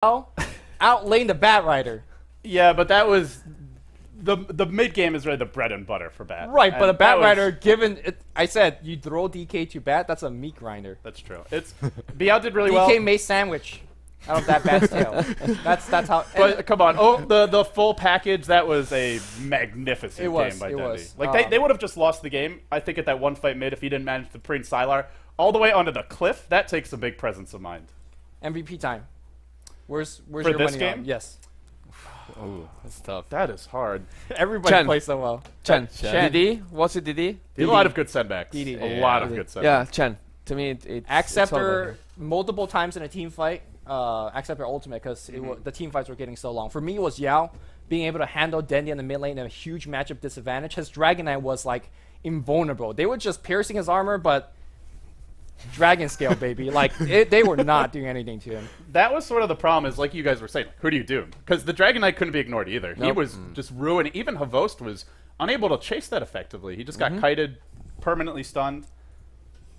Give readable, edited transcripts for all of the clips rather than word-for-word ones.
outlane the Bat Rider. Yeah, but that was the mid game is really the bread and butter for Bat. Right, but And a Bat that Rider, was- given it, I said you throw DK to Bat, that's a meat grinder. That's true. It's BL did really DK well. made sandwich out of that Bat's tail. That's how. But come on, the full package, that was a magnificent It was, game by it Dendi. was. Like they would have just lost the game, I think, at that one fight mid if he didn't manage to bring Sylar all the way onto the cliff. That takes a big presence of mind. MVP time. Where's For your this money game? on? Yes. Oh, that's tough. That is hard. Everybody Chen. plays so well. Chen. Chen. DD? What's it, DD? A lot of good setbacks. DD. A lot of Yeah. good Yeah, setbacks. Chen. To me, it's Acceptor over. multiple times in a team fight. Acceptor ultimate because the team fights were getting so long. For me, it was Yao being able to handle Dendi in the mid lane in a huge matchup disadvantage. His Dragon Knight was like invulnerable. They were just piercing his armor, but dragon scale, baby. Like they were not doing anything to him. That was sort of the problem, is like you guys were saying, who do you do? Because the Dragon Knight couldn't be ignored either. He Nope. was just ruined. Even Havost was unable to chase that effectively. He just got kited, permanently stunned.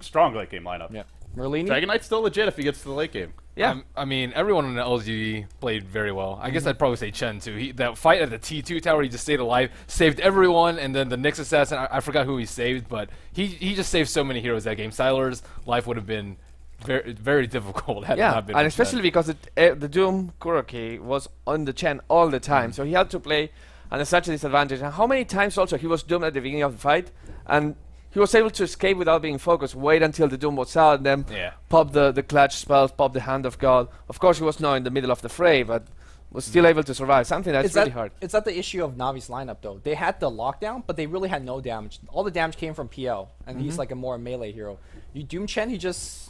Strong late game lineup. Yeah. Merlini. Dragon Knight's still legit if he gets to the late game. Yeah. I mean, everyone in the LGD played very well. I guess I'd probably say Chen too. That fight at the T2 tower, he just stayed alive, saved everyone, and then the Nyx assassin, I forgot who he saved, but he just saved so many heroes that game. Sylar's life would have been very, very difficult had it Yeah, not been and for especially Chen. because the Doom Kuroki was on the Chen all the time, so he had to play under such a disadvantage. And how many times also he was doomed at the beginning of the fight, and he was able to escape without being focused, wait until the Doom was out, and then Yeah. pop the clutch spells, pop the Hand of God. Of course, he was now in the middle of the fray, but was still able to survive, something that's really hard. It's not the issue of Navi's lineup though. They had the lockdown, but they really had no damage. All the damage came from PL, and he's like a more melee hero. You Doom Chen, he just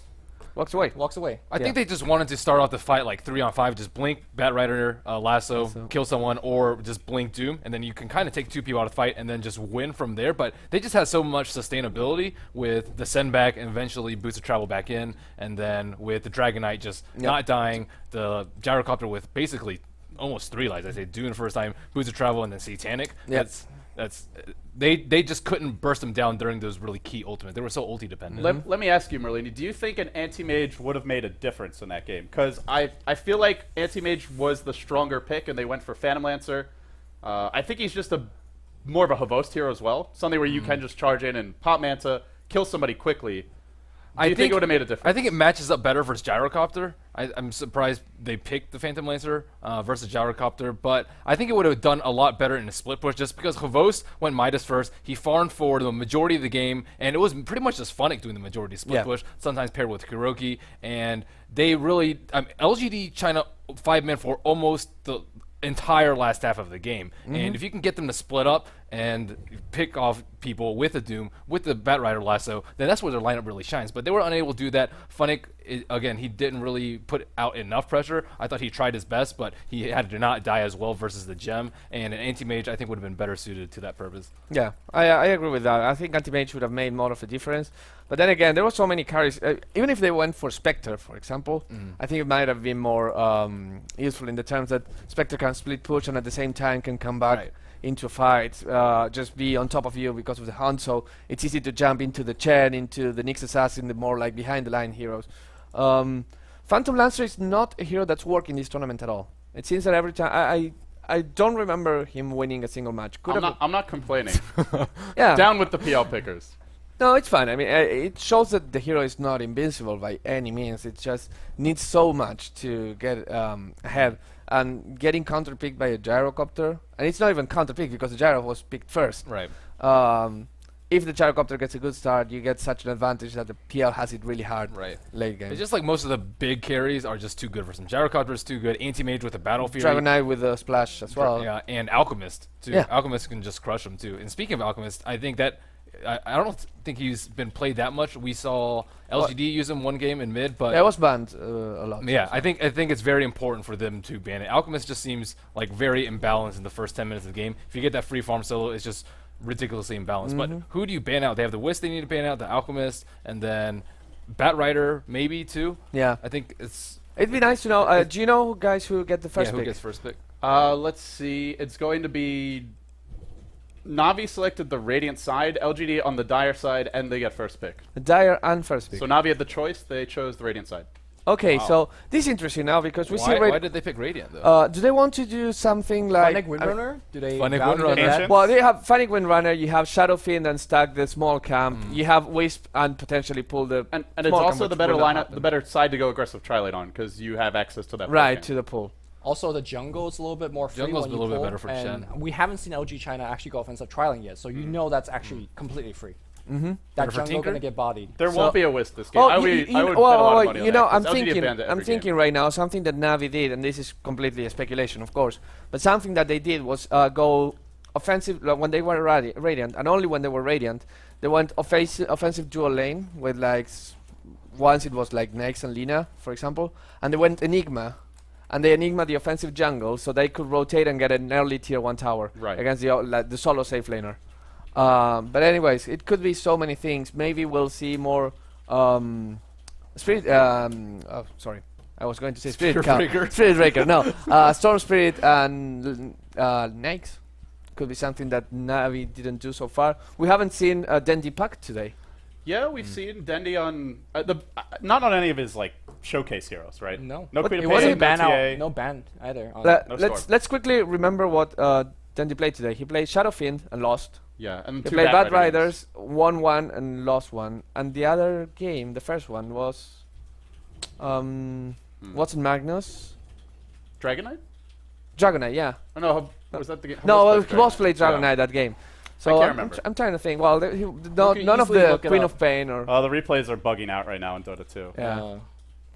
Walks away. walks away. I think they just wanted to start off the fight like 3-on-5, just blink Bat Rider, lasso, kill someone, or just blink Doom, and then you can kind of take two people out of the fight and then just win from there. But they just had so much sustainability with the send back and eventually boost of travel back in, and then with the Dragon Knight just not dying, the Gyrocopter with basically almost 3 lives. I say Doom first time, boost of travel, and then Satanic. Yep. That's they just couldn't burst them down during those really key ultimates. They were so ulti dependent. Let me ask you, Merlini, do you think an anti-mage would have made a difference in that game? Because I feel like anti-mage was the stronger pick, and they went for Phantom Lancer. I think he's just more of a Havost hero as well. Something where you can just charge in and pop Manta, kill somebody quickly. Do you think it would have made a difference? I think it matches up better versus Gyrocopter. I'm surprised they picked the Phantom Lancer versus Gyrocopter, but I think it would have done a lot better in a split push just because Havost went Midas first. He farmed for the majority of the game, and it was pretty much just Funnick doing the majority of split push, sometimes paired with Kuroki, and they really... LGD China 5-man for almost the entire last half of the game, and if you can get them to split up and pick off people with a Doom, with the Bat Rider lasso, then that's where their lineup really shines. But they were unable to do that. Funnick, again, he didn't really put out enough pressure. I thought he tried his best, but he had to not die as well versus the Gem, and an Anti-Mage I think would have been better suited to that purpose. Yeah, I agree with that. I think Anti-Mage would have made more of a difference. But then again, there were so many carries. Even if they went for Spectre, for example, I think it might have been more useful in the terms that Spectre can split push and at the same time can come back into fights, just be on top of you because of the hunt. So it's easy to jump into the Chen, into the Nyx Assassin, the more like behind the line heroes. Phantom Lancer is not a hero that's working this tournament at all. It seems that every time I don't remember him winning a single match. I'm not complaining. Yeah. Down with the PL pickers. No, it's fine. I mean, it shows that the hero is not invincible by any means. It just needs so much to get ahead. And getting counter-picked by a Gyrocopter, and it's not even counter-picked because the Gyro was picked first. Right. If the Gyrocopter gets a good start, you get such an advantage that the PL has it really hard late game. It's just like most of the big carries are just too good for some. Gyrocopter is too good. Anti-Mage with a Battle Fury. Dragon Knight with a splash as well. Yeah, and Alchemist too. Yeah. Alchemist can just crush them too. And speaking of Alchemist, I think that I don't think he's been played that much. We saw LGD use him one game in mid, but Yeah, it was banned a lot. yeah, I think it's very important for them to ban it. Alchemist just seems like very imbalanced in the first 10 minutes of the game. If you get that free farm solo, it's just ridiculously imbalanced. But who do you ban out? They have the Wisp they need to ban out, the Alchemist, and then Bat Rider maybe too. Yeah. I think it's It'd be nice to know. Do you know guys who get the first who pick? gets first pick? Let's see. It's going to be... Navi selected the Radiant side, LGD on the Dire side, and they get first pick. The Dire and first pick. So Navi had the choice. They chose the Radiant side. Okay, Wow. so this is interesting now because we see Why did they pick Radiant though? do they want to do something like Fennec Windrunner? Do they Fennec value Windrunner. that? Ancient? well, they have Fennec Windrunner, you have Shadowfiend and stack the small camp, you have Wisp and potentially pull the And it's small also camp, the which better will not lineup, happen. the better side to go aggressive Trilate on because you have access to that. right poke to the pull. Also, the jungle is a little bit more free Jungle's when a you little bit pull, better for and Chen. we haven't seen LG China actually go offensive trialing yet, so you know that's actually completely free. Mm-hmm. That Better for jungle Tinker? gonna get bodied. There So- won't be a Wisp this game. Oh, I would bet a lot of money on you that, know, 'cause I'm LGD thinking, banned it I'm every thinking game. right now something that Navi did, and this is completely a speculation, of course, but something that they did was go offensive when they were Radiant, and only when they were Radiant, they went offensive dual lane with like once it was like Nex and Lina, for example, and they went Enigma. And they Enigma the offensive jungle, so they could rotate and get an early tier 1 tower Right. against the solo safe laner. But anyways, it could be so many things. Maybe we'll see more Spirit. Oh, sorry, I was going to say Spirit Breaker. Spirit Breaker. No, Storm Spirit and Nyx could be something that Navi didn't do so far. We haven't seen Dendi Puck today. Yeah, we've seen Dendi on not on any of his like showcase heroes, right? No, No But Queen it of wasn't Pain, ban no TA. out, no ban either. on- No let's storm. let's quickly remember what Dendi played today. He played Shadowfiend and lost. Yeah, and He two played Bad Rider Riders, won one and lost one. And the other game, the first one was what's it, Magnus? games. Dragonite? Dragonite, yeah. Oh no, was that the game? No, he was played Yeah. Dragonite that game. I So can't I'm, remember. I'm trying to think. Well, can none of easily the look it Queen up. of Pain or Oh, the replays are bugging out right now in Dota 2. yeah. Uh,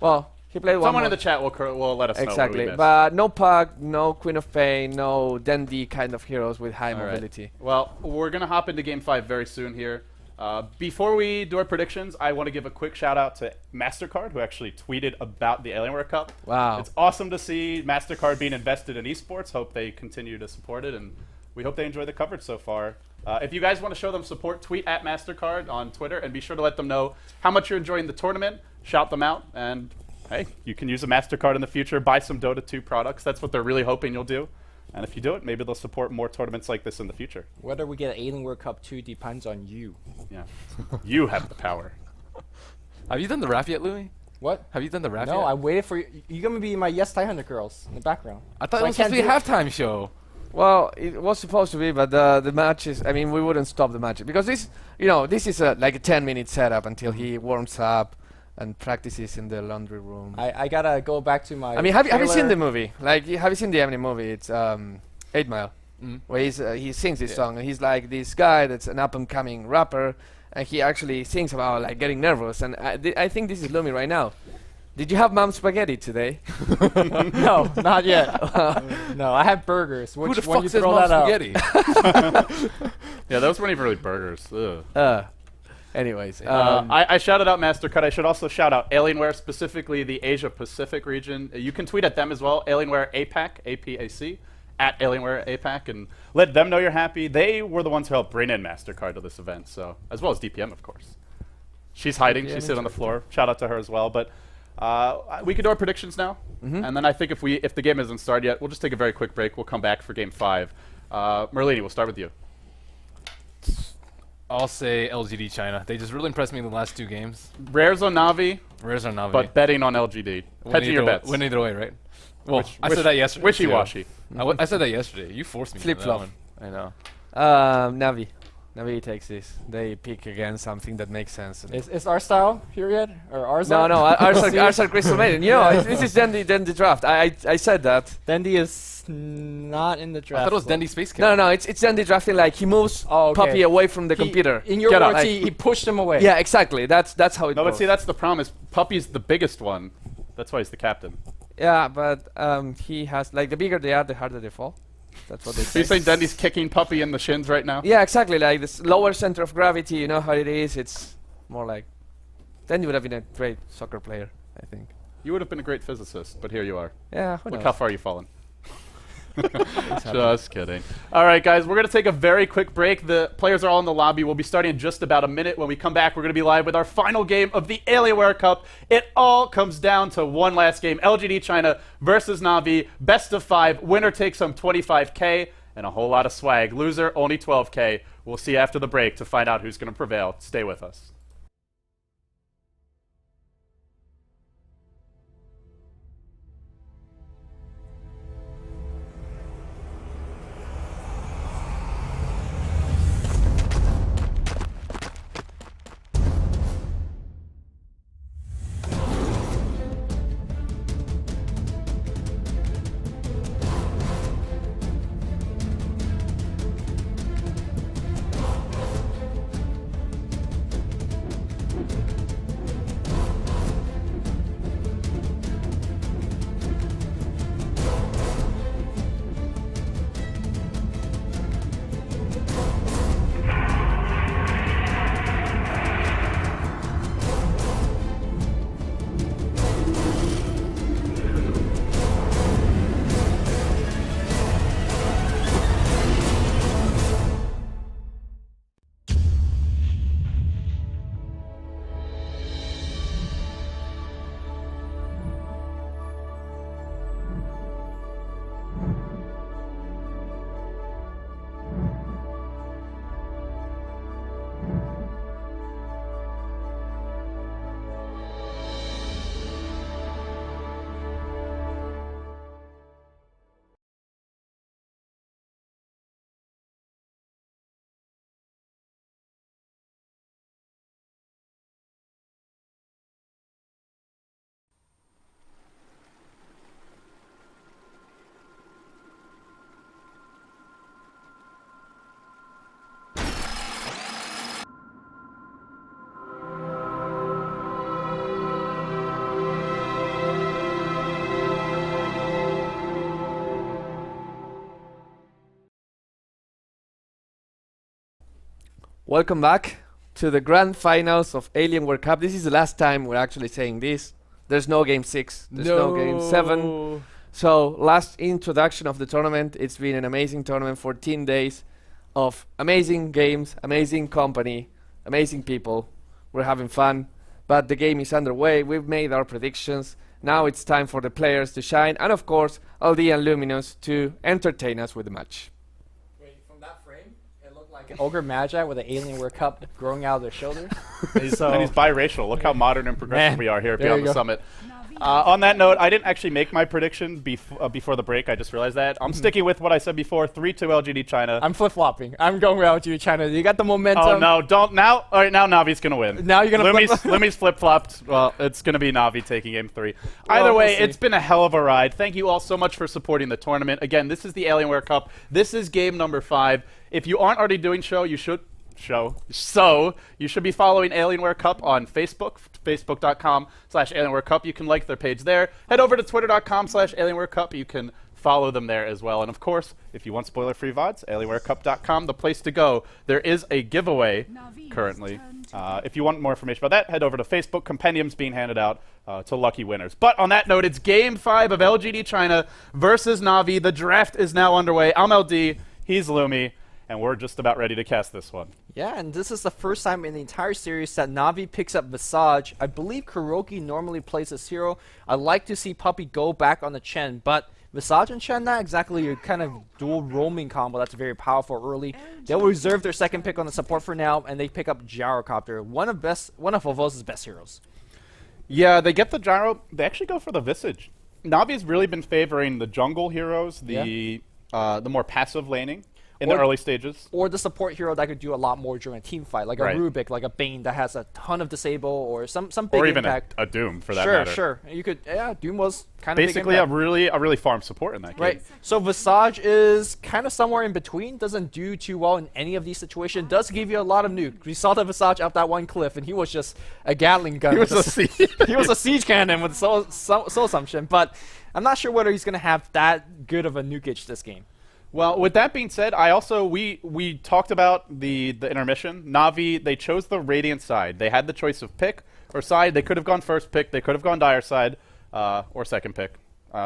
Well, he played one. Someone more. in the chat will let us know. what we Exactly, missed. but no Puck, no Queen of Pain, no Dendi kind of heroes with high All right. mobility. Well, we're going to hop into Game 5 very soon here. Before we do our predictions, I want to give a quick shout out to MasterCard, who actually tweeted about the Alienware Cup. Wow. It's awesome to see MasterCard being invested in esports. Hope they continue to support it, and we hope they enjoy the coverage so far. If you guys want to show them support, tweet at MasterCard on Twitter, and be sure to let them know how much you're enjoying the tournament. Shout them out, and hey, you can use a MasterCard in the future, buy some Dota 2 products. That's what they're really hoping you'll do. And if you do it, maybe they'll support more tournaments like this in the future. whether we get Alienware Cup 2 depends on you. Yeah. You have the power. Have you done the rap yet, Louis? What? Have you done the rap No, yet? I waited for you. You're gonna be my Yes 500 girls in the background. I thought So it was supposed to be a can't halftime show. Well, it was supposed to be, but the matches. I mean, we wouldn't stop the match because this, this is like a 10-minute setup until he warms up and practices in the laundry room. I gotta go back to my. I mean, have you seen trailer. the movie? Like, have you seen the Eminem movie? It's 8 Mile, where he sings this song, and he's like this guy that's an up-and-coming rapper, and he actually sings about like getting nervous. And I think this is Lumi right now. Did you have mom spaghetti today? No, not yet. No, I had burgers. Who Which the when fuck you says throw mom that out? spaghetti? Yeah, those weren't even really burgers. Ugh. Anyways, I shouted out MasterCard. I should also shout out Alienware, specifically the Asia Pacific region. You can tweet at them as well, Alienware APAC, APAC, at Alienware APAC, and let them know you're happy. They were the ones who helped bring in MasterCard to this event, so as well as DPM, of course. She's hiding. She's sitting on the floor. Shout out to her as well. But we can do our predictions now, and then I think if the game hasn't started yet, we'll just take a very quick break. We'll come back for Game 5. Merlini, we'll start with you. I'll say LGD China. They just really impressed me in the last 2 games. Rares on Navi, Rares are Navi. but betting on LGD. Hedging your bets. Win either way, right? Well, Which- I said that yesterday. too. Wishy-washy. I said that yesterday. You forced me. to Flip-flop. that one. I know. Navi. Navi takes this. They pick again something that makes sense. Is our style here yet, or ours? No, ours are Crystal Maiden. This is Dendi draft. I said that. Dendi is not in the draft. I thought it was slot. Dendi Space Cat. No, it's Dendi drafting like he moves Oh, okay. Puppy away from the He- computer. In your Get up. words, he pushed him away. Yeah, exactly. That's how it No, goes. but see, that's the problem. Is Puppy's the biggest one. That's why he's the captain. Yeah, but he has like the bigger they are, the harder they fall. That's what they So say. you saying Dendi's kicking Puppy in the shins right now? Yeah, exactly. Like this lower center of gravity, you know how it is. It's more like. Then you would have been a great soccer player, I think. You would have been a great physicist, but here you are. Yeah, who Look knows? how far you've fallen. Just kidding. All right, guys, we're going to take a very quick break. The players are all in the lobby. We'll be starting in just about a minute. When we come back, we're going to be live with our final game of the Alienware Cup. It all comes down to one last game. LGD China versus Navi. Best of 5. Winner takes home 25K and a whole lot of swag. Loser, only 12K. We'll see you after the break to find out who's going to prevail. Stay with us. Welcome back to the grand finals of Alienware Cup. This is the last time we're actually saying this. There's no game 6. There's no game 7. So last introduction of the tournament. It's been an amazing tournament, 14 days of amazing games, amazing company, amazing people. We're having fun, but the game is underway. We've made our predictions. Now it's time for the players to shine, and of course, LD and Luminous to entertain us with the match. Wait, from that frame, it looked like an Ogre Magi with an Alienware cup growing out of their shoulders. And he's biracial. Look how modern and progressive Man, we are here there beyond you the go. summit. On that note, I didn't actually make my prediction before the break. I just realized that. I'm sticking with what I said before, 3-2 LGD China. I'm flip-flopping. I'm going with LG China. You got the momentum. Oh, no, don't. Now, all right, now Navi's going to win. Now you're going to flip. Lumi's flip-flopped. Well, it's going to be Navi taking game 3. Either Well, way, we'll see. it's been a hell of a ride. Thank you all so much for supporting the tournament. Again, this is the Alienware Cup. This is game number 5. If you aren't already doing so, you should be following Alienware Cup on Facebook, facebook.com/Alienware Cup. You can like their page there. Head over to twitter.com/Alienware Cup. You can follow them there as well. And of course, if you want spoiler-free VODs, AlienwareCup.com, the place to go. There is a giveaway currently. If you want more information about that, head over to Facebook. Compendiums being handed out to lucky winners. But on that note, it's Game 5 of LGD China versus Navi. The draft is now underway. I'm LD, he's Lumi, and we're just about ready to cast this one. Yeah, and this is the first time in the entire series that Navi picks up Visage. I believe Kuroki normally plays this hero. I'd like to see Puppey go back on the Chen, but Visage and Chen, not exactly a kind of dual roaming combo that's very powerful early. They'll reserve their second pick on the support for now, and they pick up Gyrocopter, one of Vovos' best heroes. Yeah, they get the Gyro. They actually go for the Visage. Navi's really been favoring the jungle heroes, the more passive laning. In the early stages. Or the support hero that could do a lot more during a team fight, like a Rubik, like a Bane that has a ton of disable, or some big or even impact. a Doom for that matter. Sure. You could, Doom was kind of basically a really farm support in that game. Right. So Visage is kind of somewhere in between. Doesn't do too well in any of these situations. Does give you a lot of nuke. We saw the Visage up that one cliff, and he was just a Gatling gun. He was he was a siege cannon with soul assumption. But I'm not sure whether he's gonna have that good of a nukage this game. Well, with that being said, I also we talked about the intermission. Navi, they chose the Radiant side. They had the choice of pick or side. They could have gone first pick. They could have gone Dire side or second pick.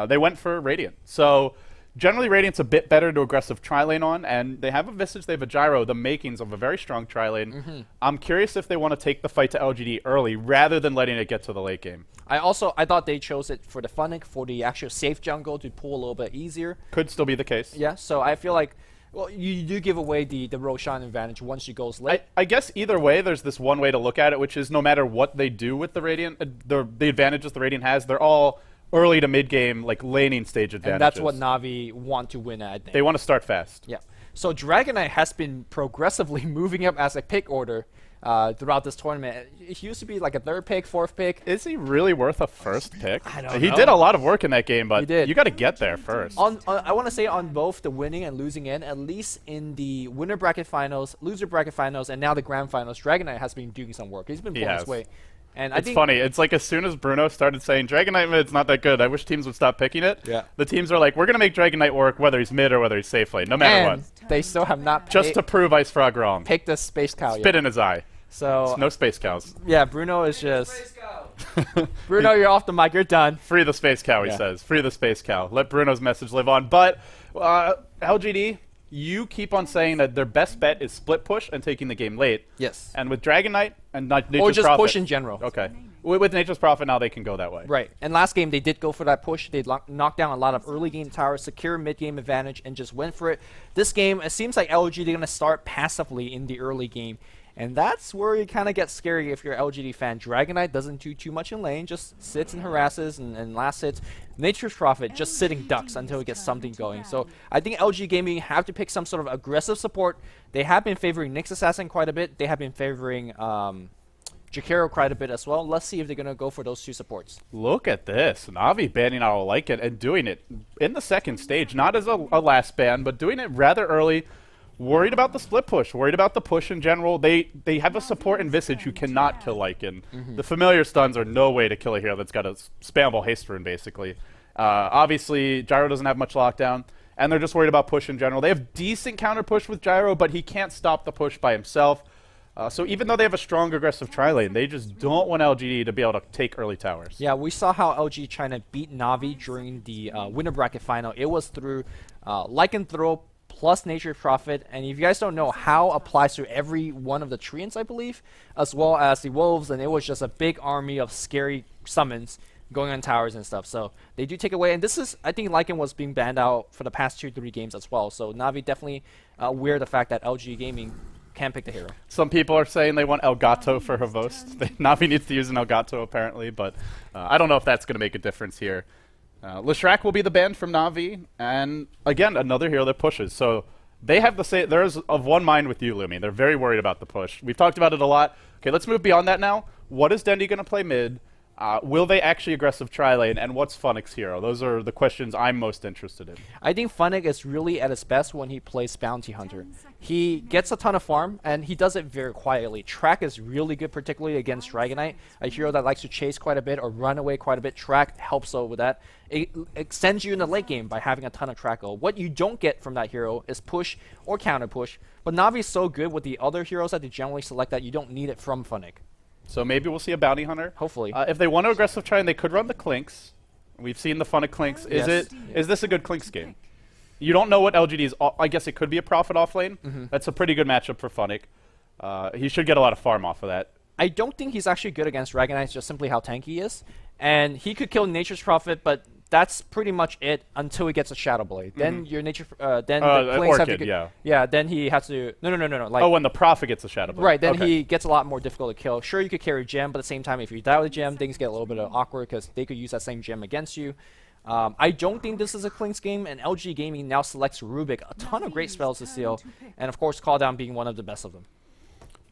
They went for Radiant. So generally, Radiant's a bit better to aggressive tri-lane on, and they have a Visage, they have a Gyro, the makings of a very strong tri-lane. I'm curious if they want to take the fight to LGD early rather than letting it get to the late game. I thought they chose it for the Funnick, for the actual safe jungle to pull a little bit easier. Could still be the case. Yeah, so I feel like, well, you do give away the Roshan advantage once she goes late. I guess either way, there's this one way to look at it, which is no matter what they do with the Radiant, the advantages the Radiant has, they're all early to mid-game, like laning stage advantages. And that's what Navi want to win at, I think. They want to start fast. Yeah. So Dragonite has been progressively moving up as a pick order throughout this tournament. It used to be like a 3rd pick, 4th pick. Is he really worth a first pick? I don't He know. did a lot of work in that game, but He did. you got to get there first. I want to say on both the winning and losing end, at least in the winner bracket finals, loser bracket finals, and now the grand finals, Dragonite has been doing some work. He's been pulling his way. And I It's think funny. It's like as soon as Bruno started saying Dragonite mid's not that good, I wish teams would stop picking it. Yeah. The teams are like, we're going to make Dragonite work whether he's mid or whether he's safe lane, no matter and what. they still have not Just to prove Ice Frog wrong. pick the Space Cow Spit yet. in his eye. So No space cows. yeah, Bruno is just Bruno, you're off the mic. You're done. Free the space cow, he Yeah. says. Free the space cow. Let Bruno's message live on. But LGD, you keep on saying that their best bet is split push and taking the game late. Yes. And with Dragonite and Nature's Or just Prophet, push in general. Okay. With Nature's Prophet now they can go that way. Right. And last game they did go for that push. They knocked down a lot of early game towers, secure mid game advantage, and just went for it. This game, it seems like LGD are going to start passively in the early game. And that's where you kind of get scary if you're an LGD fan. Dragonite doesn't do too much in lane, just sits and harasses, and last hits. Nature's Prophet just sitting ducks until it gets something going. So I think LG Gaming have to pick some sort of aggressive support. They have been favoring Nyx Assassin quite a bit. They have been favoring Jakiro quite a bit as well. Let's see if they're going to go for those two supports. Look at this. Navi banning out like it and doing it in the second stage. Not as a last ban, but doing it rather early. Worried about the split push, worried about the push in general. They have a support in Visage who cannot kill Lycan. The familiar stuns are no way to kill a hero that's got a spammable haste rune, basically. Obviously, Gyro doesn't have much lockdown, and they're just worried about push in general. They have decent counter push with Gyro, but he can't stop the push by himself. So even though they have a strong aggressive tri-lane, they just don't want LGD to be able to take early towers. Yeah, we saw how LG China beat Navi during the winner bracket final. It was through Lycanthrope plus Nature Prophet, and if you guys don't know, how applies to every one of the treants, I believe, as well as the wolves, and it was just a big army of scary summons going on towers and stuff. So they do take away, and this is, I think Lycan was being banned out for the past 2-3 games as well. So Navi definitely aware of the fact that LG Gaming can pick the hero. Some people are saying they want Elgato for Havost. Navi needs to use an Elgato apparently, but I don't know if that's going to make a difference here. Leshrac will be the ban from Navi, and again, another hero that pushes. So they have the same. There's of one mind with you, Lumi. They're very worried about the push. We've talked about it a lot. Okay, let's move beyond that now. What is Dendi going to play mid? Will they actually aggressive tri-lane, and what's Funnick's hero? Those are the questions I'm most interested in. I think Funnick is really at his best when he plays Bounty Hunter. He gets a ton of farm, and he does it very quietly. Track is really good, particularly against Dragonite, a hero that likes to chase quite a bit or run away quite a bit. Track helps out with that. It extends you in the late game by having a ton of track. What you don't get from that hero is push or counter push, but Navi is so good with the other heroes that they generally select that you don't need it from Funnick. So maybe we'll see a Bounty Hunter. Hopefully. If they want to aggressive try, they could run the Clinks. We've seen the Funnick Clinks. Yes. Is this a good Clinks game? You don't know what LGD is. I guess it could be a Prophet off lane. That's a pretty good matchup for Funnick. He should get a lot of farm off of that. I don't think he's actually good against Dragonite, just simply how tanky he is. And he could kill Nature's Prophet, but that's pretty much it until he gets a Shadow Blade. Then your Nature, then the Clinks have Orchid, to yeah, then he has to no. Like, when the Prophet gets a Shadow Blade. Right, then he gets a lot more difficult to kill. Sure, you could carry Gem, but at the same time, if you die with a Gem, things get a little bit awkward because they could use that same Gem against you. I don't think this is a Clinks game, and LG Gaming now selects Rubik, a ton of great spells to steal, and of course, Call Down being one of the best of them.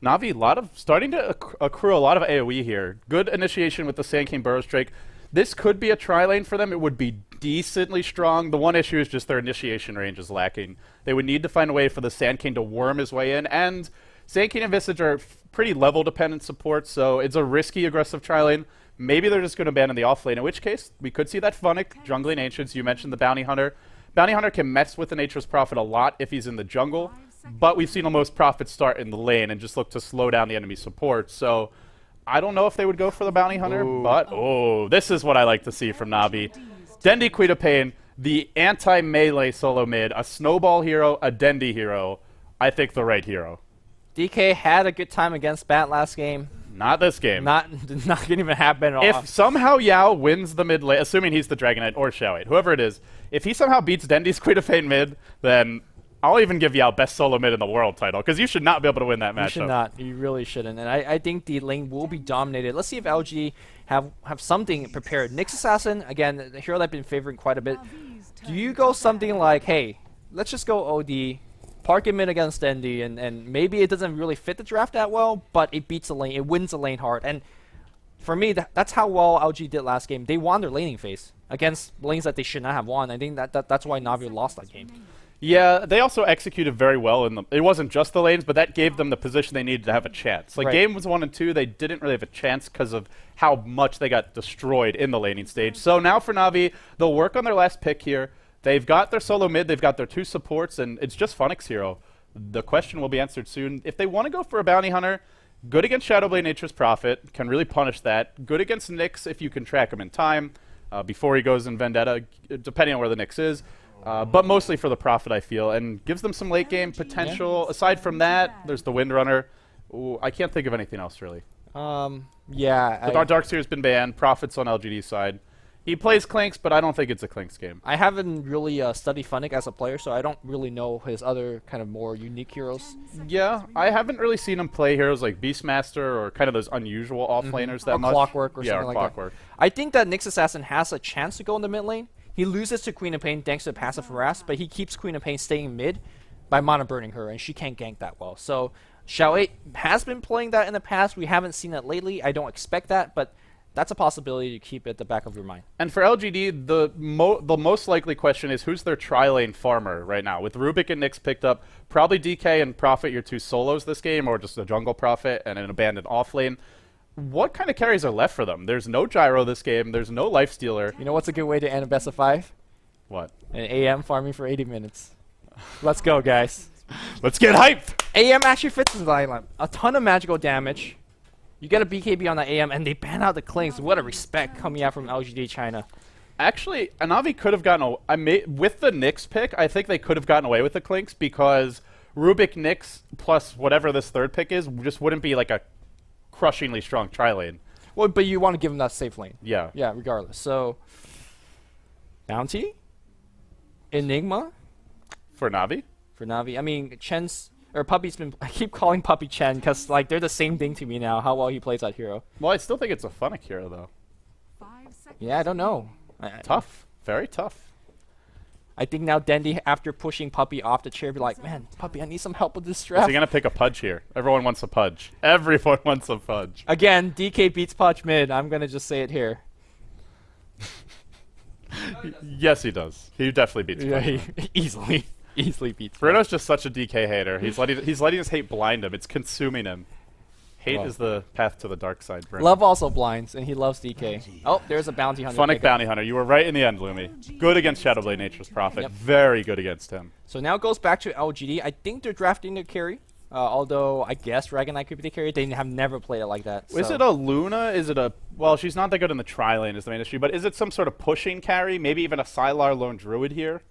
Navi, starting to accrue a lot of AoE here. Good initiation with the Sand King Burrows Drake. This could be a tri-lane for them. It would be decently strong. The one issue is just their initiation range is lacking. They would need to find a way for the Sand King to worm his way in, and Sand King and Visage are pretty level-dependent support, so it's a risky aggressive tri-lane. Maybe they're just going to ban in the off-lane, in which case we could see that Funnick jungling Ancients. You mentioned the Bounty Hunter. Bounty Hunter can mess with the Nature's Prophet a lot if he's in the jungle, but we've seen most Prophets start in the lane and just look to slow down the enemy support, so I don't know if they would go for the Bounty Hunter, but this is what I like to see from Navi. Dendi Queen of Pain, the anti-melee solo mid, a snowball hero, a Dendi hero. I think the right hero. DK had a good time against Bat last game. Not this game. Not gonna even happen at all. If somehow Yao wins the mid lane, assuming he's the Dragonite or Xiao, whoever it is, if he somehow beats Dendi's Queen of Pain mid, then I'll even give Yao best solo mid in the world title, because you should not be able to win that matchup. You should not. You really shouldn't. And I think the lane will be dominated. Let's see if LG have something prepared. Nyx Assassin, again, the hero that I've been favoring quite a bit. Do you go something like, hey, let's just go OD, park him in against Dendi, and maybe it doesn't really fit the draft that well, but it beats the lane. It wins the lane hard. And for me, that's how well LG did last game. They won their laning phase against lanes that they should not have won. I think that's why Navi lost that game. Yeah, they also executed very well in it wasn't just the lanes, but that gave them the position they needed to have a chance. Like game was 1 and 2, they didn't really have a chance because of how much they got destroyed in the laning stage. So now for Navi, they'll work on their last pick here. They've got their solo mid, they've got their 2 supports, and it's just Funnick's hero. The question will be answered soon. If they want to go for a Bounty Hunter, good against Shadowblade Nature's Prophet, can really punish that. Good against Nyx if you can track him in time before he goes in Vendetta, depending on where the Nyx is. But mostly for the Prophet, I feel, and gives them some late game potential. Yeah. Aside from that, there's the Windrunner. Ooh, I can't think of anything else really. Yeah. The Darkseer's been banned. Prophet's on LGD's side. He plays Clinks, but I don't think it's a Clinks game. I haven't really studied Funnick as a player, so I don't really know his other kind of more unique heroes. Yeah, I haven't really seen him play heroes like Beastmaster or kind of those unusual off-laners that much. Clockwork or something like Clockwork. That. I think that Nyx Assassin has a chance to go in the mid lane. He loses to Queen of Pain thanks to passive harass, but he keeps Queen of Pain staying mid by mono burning her, and she can't gank that well. So Xiao has been playing that in the past. We haven't seen it lately. I don't expect that, but that's a possibility to keep at the back of your mind. And for LGD, the most likely question is who's their tri-lane farmer right now? With Rubik and Nyx picked up, probably DK and Prophet, your 2 solos this game, or just a jungle Prophet and an abandoned off lane. What kind of carries are left for them? There's no Gyro this game. There's no Lifestealer. You know what's a good way to end a best of 5? What? An AM farming for 80 minutes. Let's go, guys. Let's get hyped! AM actually fits his lineup. A ton of magical damage. You get a BKB on the AM, and they ban out the Clinks. What a respect coming out from LGD China. Actually, Navi could have gotten. With the Nyx pick, I think they could have gotten away with the Clinks because Rubik Nyx plus whatever this third pick is just wouldn't be like a crushingly strong tri-lane. Well, but you want to give him that safe lane. Yeah. Yeah, regardless. So, Bounty? Enigma? For Navi? For Navi. I mean, Chen's... Or Puppy's been... I keep calling Puppy Chen because, like, they're the same thing to me now, how well he plays that hero. Well, I still think it's a Funnick hero, though. Yeah, I don't know. Tough. Very tough. I think now Dendy, after pushing Puppy off the chair, be like, man, Puppy, I need some help with this Is draft. he going to pick a Pudge here? Everyone wants a Pudge. Everyone wants a Pudge. Again, DK beats Pudge mid. I'm going to just say it here. Yes, he does. He definitely beats Yeah, Pudge. he easily beats Bruno's just such a DK hater. He's letting his hate blind him. It's consuming him. Hate is the path to the dark side, Bruno. Love also blinds, and he loves DK. Oh, there's a bounty hunter. Funnick pickup. Bounty Hunter. You were right in the end, Lumi. Good against Shadowblade Nature's Prophet. Yep. Very good against him. So now it goes back to LGD. I think they're drafting their carry. Although I guess Dragon Knight could be the carry. They have never played it like that. Is so. it a Luna? Is it a... Well, she's not that good in the tri-lane is the main issue, but is it some sort of pushing carry? Maybe even a Sylar Lone Druid here?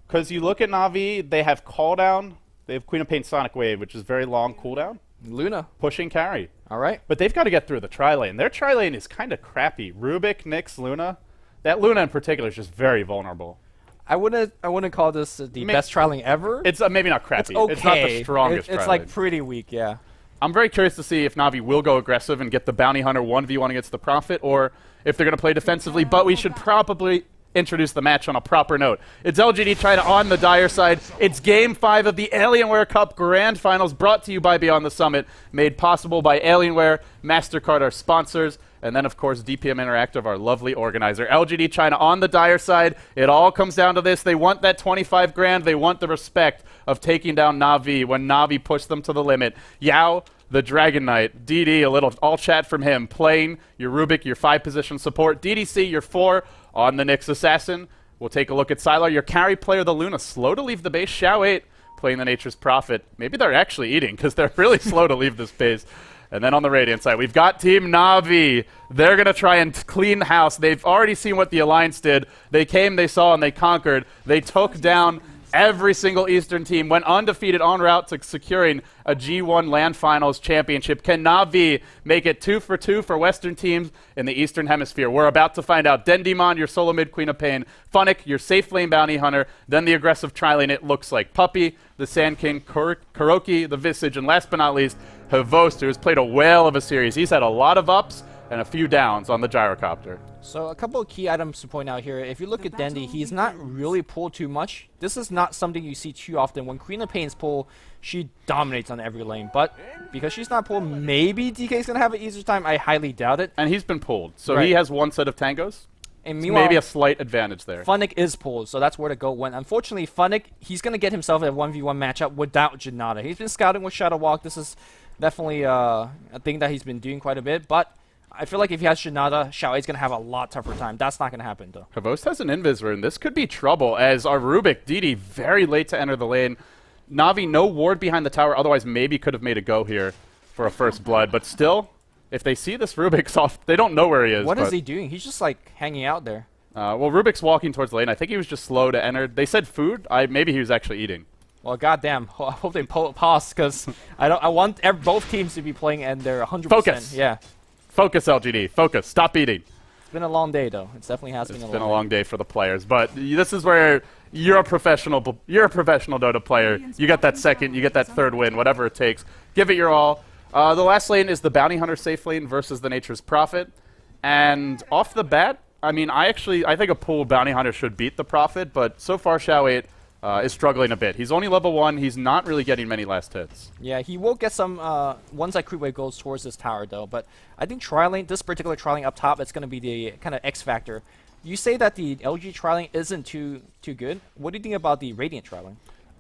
Because you look at Navi, they have Call Down. They have Queen of Pain Sonic Wave, which is very long cooldown. Luna. Pushing carry. All right. But they've got to get through the tri-lane. Their tri-lane is kind of crappy. Rubik, Nyx, Luna. That Luna in particular is just very vulnerable. I wouldn't call this the best trialing ever. It's maybe not crappy. It's okay. It's not the strongest It's tri-lane. like pretty weak, yeah. I'm very curious to see if Navi will go aggressive and get the Bounty Hunter 1v1 against the Prophet, or if they're going to play defensively, but we should probably introduce the match on a proper note. It's LGD China on the Dire side. It's Game 5 of the Alienware Cup Grand Finals, brought to you by Beyond the Summit, made possible by Alienware, MasterCard, our sponsors, and then, of course, DPM Interactive, our lovely organizer. LGD China on the Dire side. It all comes down to this. They want that 25 grand. They want the respect of taking down Navi when Navi pushed them to the limit. Yao, the Dragon Knight. DD, a little all chat from him. Playing your Rubik, your 5-position support. DDC, your 4 on the Nyx Assassin. We'll take a look at Sylar, your carry player, the Luna. Slow to leave the base. Xiao 8 playing the Nature's Prophet. Maybe they're actually eating because they're really slow to leave this base. And then on the Radiant side, we've got Team Navi. They're going to try and clean house. They've already seen what the Alliance did. They came, they saw, and they conquered. They took down every single Eastern team, went undefeated en route to securing a G1 Land Finals championship. Can Navi make it 2 for 2 for Western teams in the Eastern Hemisphere? We're about to find out. Dendimon, your solo mid Queen of Pain. Funnick, your safe lane Bounty Hunter. Then the aggressive tri-lane, it looks like. Puppy, the Sand King, Kuroki, the Visage, and last but not least, Havost, who has played a whale of a series. He's had a lot of ups and a few downs on the Gyrocopter. So a couple of key items to point out here. If you look at Dendy, he's not really pulled too much. This is not something you see too often. When Queen of Pain's pulled, she dominates on every lane. But because she's not pulled, maybe DK's going to have an easier time. I highly doubt it. And he's been pulled, so Right. he has one set of tangos. And So meanwhile, maybe a slight advantage there. Funnick is pulled, so that's where to go. When unfortunately Funnick, he's going to get himself a 1v1 matchup without Janata. He's been scouting with Shadow Walk. This is definitely a thing that he's been doing quite a bit. But I feel like if he has Janata, Xiao Ei's going to have a lot tougher time. That's not going to happen, though. Havost has an Invis rune. This could be trouble, as our Rubik, DD, very late to enter the lane. Navi, no ward behind the tower, otherwise maybe could have made a go here for a first blood. But still, if they see this Rubik soft, they don't know where he is. What is he doing? He's just, like, hanging out there. Well, Rubik's walking towards the lane. I think he was just slow to enter. They said food. Maybe he was actually eating. Well, goddamn. I hope they pause, because I want both teams to be playing and they're 100%. Focus. Yeah. Focus, LGD. Focus. Stop eating. It's been a long day, though. It definitely has It's been been a long day for the players, but this is where you're a professional. You're a professional Dota player. You get that second, you get that third win, whatever it takes. Give it your all. The last lane is the Bounty Hunter safe lane versus the Nature's Prophet, and off the bat, I mean, I think a pool Bounty Hunter should beat the Prophet, but so far Xiao 8 is struggling a bit. He's only level 1. He's not really getting many last hits. Yeah, he will get some once that creep wave goes towards this tower, though. But I think tri-lane, this particular tri-lane up top, it's going to be the kind of X factor. You say that the LG tri-lane isn't too good. What do you think about the Radiant tri-lane?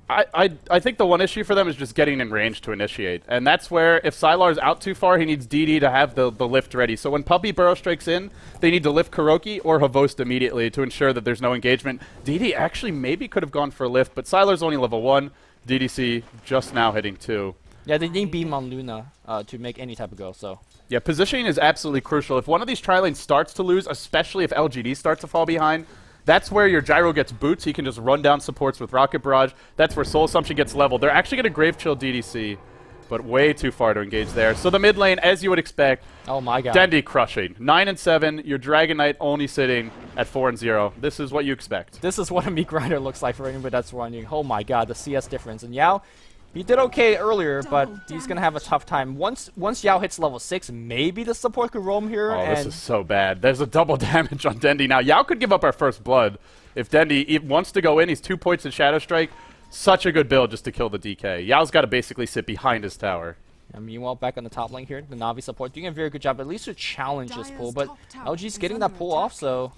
I think the one issue for them is just getting in range to initiate. And that's where, if Sylar's out too far, he needs DD to have the lift ready. So when Puppy Burrow strikes in, they need to lift Kuroki or Havost immediately to ensure that there's no engagement. DD actually maybe could have gone for a lift, but Sylar's only level 1. DDC just now hitting 2. Yeah, they need beam on Luna to make any type of go. So Yeah, positioning is absolutely crucial. If one of these tri-lanes starts to lose, especially if LGD starts to fall behind, that's where your Gyro gets boots. He can just run down supports with Rocket Barrage. That's where Soul Assumption gets leveled. They're actually going to Grave Chill DDC, but way too far to engage there. So the mid lane, as you would expect, oh my god, Dendi crushing. 9 and 7, your Dragon Knight only sitting at 4 and 0. This is what you expect. this is what a meat grinder looks like for anybody that's running. Oh my god, the CS difference. And Yao, he did okay earlier, but he's gonna have a tough time. Once Yao hits level 6, maybe the support could roam here. Oh, and this is so bad. There's a double damage on Dendi. Now, Yao could give up our first blood. If Dendi wants to go in, he's 2 points in Shadow Strike. Such a good build just to kill the DK. Yao's got to basically sit behind his tower. And meanwhile, back on the top lane here, the Na'Vi support doing a very good job, at least to challenge this pull. But LG's getting that pull off, so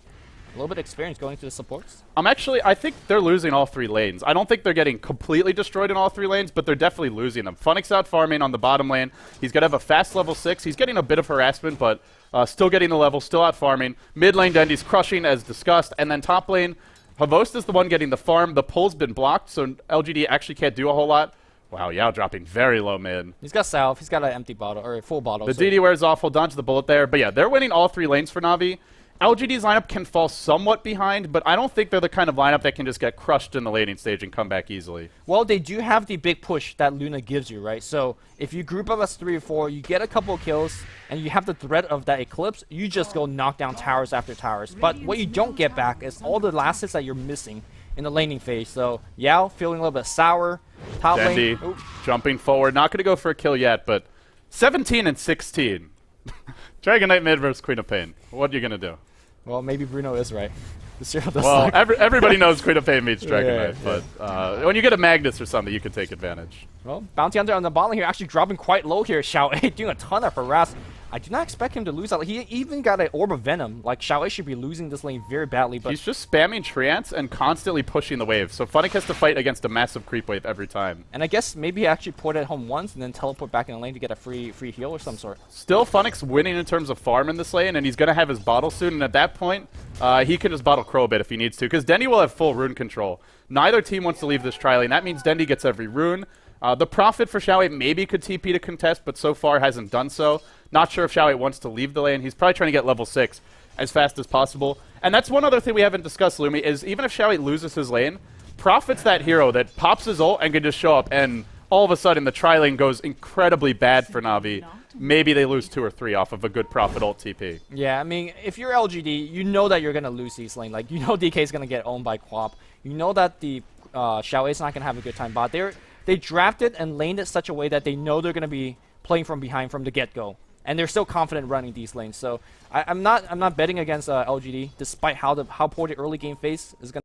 a little bit of experience going to the supports. I think they're losing all 3 lanes. I don't think they're getting completely destroyed in all 3 lanes, but they're definitely losing them. Funix out farming on the bottom lane. He's going to have a fast level 6. He's getting a bit of harassment, but still getting the level, still out farming. Mid lane, Dendi's crushing as discussed. And then top lane, Havost is the one getting the farm. The pull's been blocked, so LGD actually can't do a whole lot. Wow, Yao dropping very low mid. He's got salve. He's got an empty bottle, or a full bottle. The DD wears off. Hold on to the bullet there. But yeah, they're winning all 3 lanes for Na'Vi. LGD's lineup can fall somewhat behind, but I don't think they're the kind of lineup that can just get crushed in the laning stage and come back easily. Well, they do have the big push that Luna gives you, right? So if you group up as 3 or 4, you get a couple of kills, and you have the threat of that Eclipse, you just go knock down towers after towers. But what you don't get back is all the last hits that you're missing in the laning phase. So Yao feeling a little bit sour. Top lane. Dendi jumping forward. Not going to go for a kill yet, but 17 and 16. Dragon Knight mid versus Queen of Pain. What are you going to do? Well, maybe Bruno is right. The serial does Well, suck. everybody knows Queen of Pain meets Dragon Yeah, Knight, but when you get a Magnus or something, you can take advantage. Well, Bounty Hunter on the bottom here actually dropping quite low here. Xiao doing a ton of harass. I do not expect him to lose out. He even got an Orb of Venom. Like, Xiao should be losing this lane very badly. But He's just spamming Treants and constantly pushing the wave. So Funnick has to fight against a massive creep wave every time. And I guess maybe he actually port it home once and then teleport back in the lane to get a free heal or some sort. Still, Funnick's winning in terms of farm in this lane, and he's going to have his bottle soon. And at that point, he can just bottle Crow a bit if he needs to, because Dendi will have full rune control. Neither team wants to leave this tri-lane. That means Dendi gets every rune. The Prophet for Xiaowei maybe could TP to contest, but so far hasn't done so. Not sure if Xiaowei wants to leave the lane. He's probably trying to get level 6 as fast as possible. And that's one other thing we haven't discussed, Lumi, is even if Xiaowei loses his lane, Prophet's that hero that pops his ult and can just show up, and all of a sudden the tri-lane goes incredibly bad for Na'Vi. Maybe they lose 2 or 3 off of a good Prophet ult TP. Yeah, I mean, if you're LGD, you know that you're going to lose this lane. Like, you know DK is going to get owned by Quap. You know that the Xiaowei's not going to have a good time. But they drafted and laned it such a way that they know they're going to be playing from behind from the get-go. And they're still confident running these lanes. So I'm not betting against LGD, despite how poor the early game phase is going to